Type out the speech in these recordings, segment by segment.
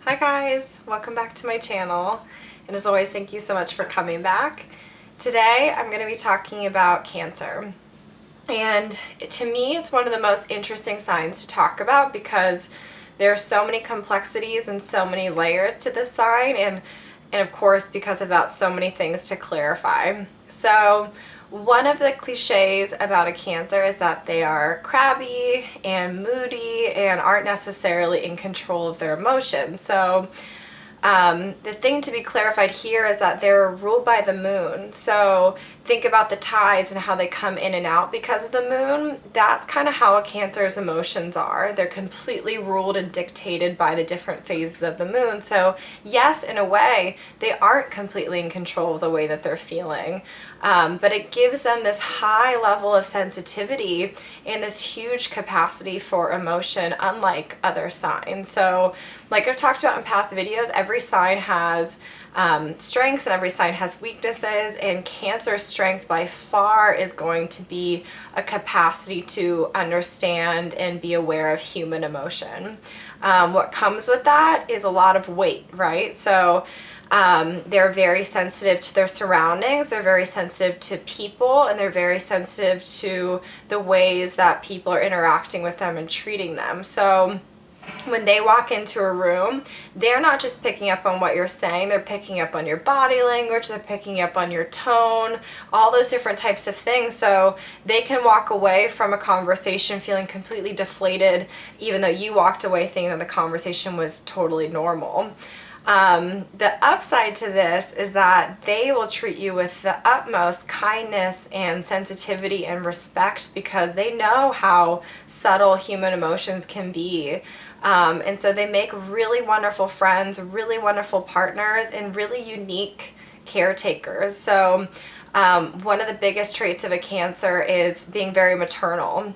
Hi guys, welcome back to my channel, and as always, thank you so much for coming back. Today I'm going to be talking about Cancer, and to me it's one of the most interesting signs to talk about because there are so many complexities and so many layers to this sign, and of course because of that, so many things to clarify. So one of the cliches about a Cancer is that they are crabby and moody and aren't necessarily in control of their emotions. So the thing to be clarified here is that they're ruled by the moon. So think about the tides and how they come in and out because of the moon. That's kind of how a Cancer's emotions are. They're completely ruled and dictated by the different phases of the moon. So yes, in a way, they aren't completely in control of the way that they're feeling. But it gives them this high level of sensitivity and this huge capacity for emotion, unlike other signs. So like I've talked about in past videos, every sign has strengths and every sign has weaknesses, and Cancer's strength by far is going to be a capacity to understand and be aware of human emotion. What comes with that is a lot of weight, right? So they're very sensitive to their surroundings, they're very sensitive to people, and they're very sensitive to the ways that people are interacting with them and treating them. So when they walk into a room, they're not just picking up on what you're saying, they're picking up on your body language, they're picking up on your tone, all those different types of things. So they can walk away from a conversation feeling completely deflated, even though you walked away thinking that the conversation was totally normal. The upside to this is that they will treat you with the utmost kindness and sensitivity and respect because they know how subtle human emotions can be. And so they make really wonderful friends, really wonderful partners, and really unique caretakers. So one of the biggest traits of a Cancer is being very maternal.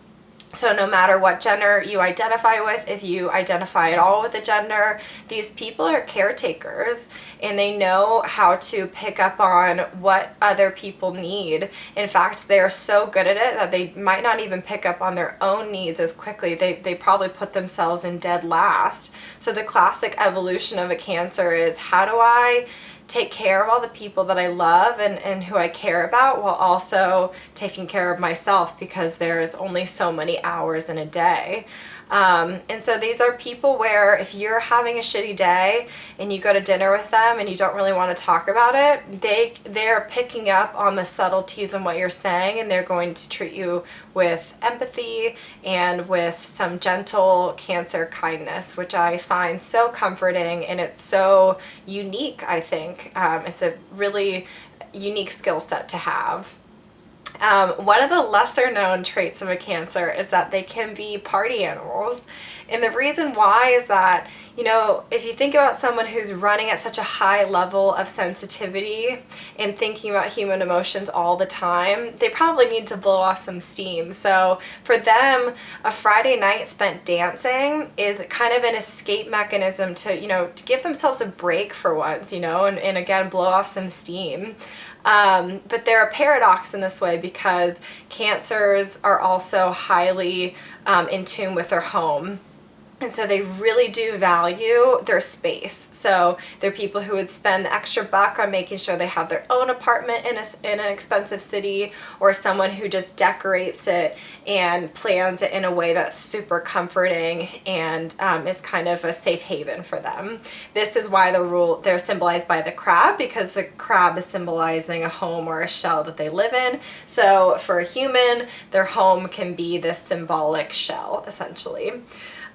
So no matter what gender you identify with, if you identify at all with a gender, these people are caretakers and they know how to pick up on what other people need. In fact, they're so good at it that they might not even pick up on their own needs as quickly. They probably put themselves in dead last. So the classic evolution of a Cancer is, how do I take care of all the people that I love and who I care about, while also taking care of myself, because there's only so many hours in a day. And so these are people where if you're having a shitty day and you go to dinner with them and you don't really want to talk about it, they're picking up on the subtleties in what you're saying, and they're going to treat you with empathy and with some gentle Cancer kindness, which I find so comforting, and it's so unique, I think. It's a really unique skill set to have. One of the lesser known traits of a Cancer is that they can be party animals. And the reason why is that, you know, if you think about someone who's running at such a high level of sensitivity and thinking about human emotions all the time, they probably need to blow off some steam. So for them, a Friday night spent dancing is kind of an escape mechanism to, you know, to give themselves a break for once, you know, and again, blow off some steam. But they're a paradox in this way because Cancers are also highly in tune with their home. And so they really do value their space. So they're people who would spend the extra buck on making sure they have their own apartment in an expensive city, or someone who just decorates it and plans it in a way that's super comforting and is kind of a safe haven for them. This is why they're symbolized by the crab, because the crab is symbolizing a home or a shell that they live in. So for a human, their home can be this symbolic shell, essentially.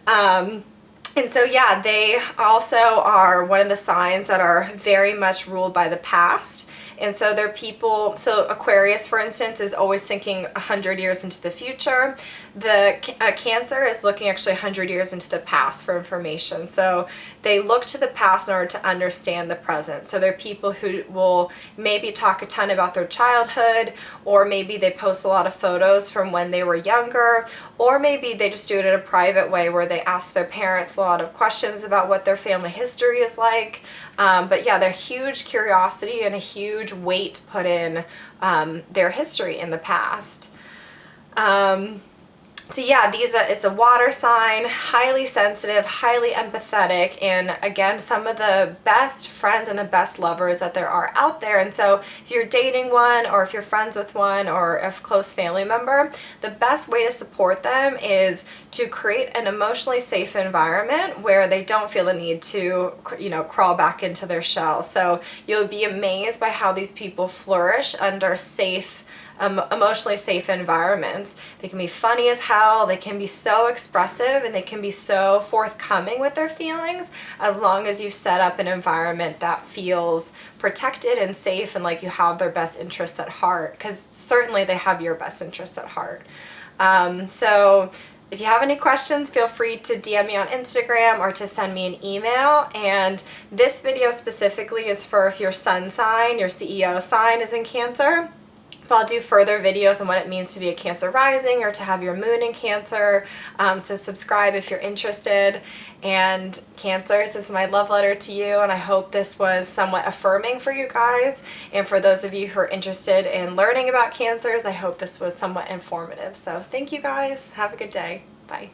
And so yeah, they also are one of the signs that are very much ruled by the past. And so they're people, so Aquarius, for instance, is always thinking 100 years into the future. The Cancer is looking actually 100 years into the past for information. So they look to the past in order to understand the present. So they're people who will maybe talk a ton about their childhood, or maybe they post a lot of photos from when they were younger, or maybe they just do it in a private way where they ask their parents a lot of questions about what their family history is like. But yeah, they're huge curiosity and a huge weight put in their history in the past. So yeah, it's a water sign, highly sensitive, highly empathetic, and again, some of the best friends and the best lovers that there are out there. And so if you're dating one, or if you're friends with one, or a close family member, the best way to support them is to create an emotionally safe environment where they don't feel the need to, crawl back into their shell. So you'll be amazed by how these people flourish under safe, emotionally safe environments. They can be funny as hell, they can be so expressive, and they can be so forthcoming with their feelings, as long as you've set up an environment that feels protected and safe and like you have their best interests at heart, because certainly they have your best interests at heart. So if you have any questions, feel free to DM me on Instagram or to send me an email. And this video specifically is for if your sun sign, your CEO sign is in Cancer. But I'll do further videos on what it means to be a Cancer rising or to have your moon in Cancer. So subscribe if you're interested. And Cancers, this is my love letter to you, and I hope this was somewhat affirming for you guys. And for those of you who are interested in learning about Cancers, I hope this was somewhat informative. So thank you guys. Have a good day. Bye.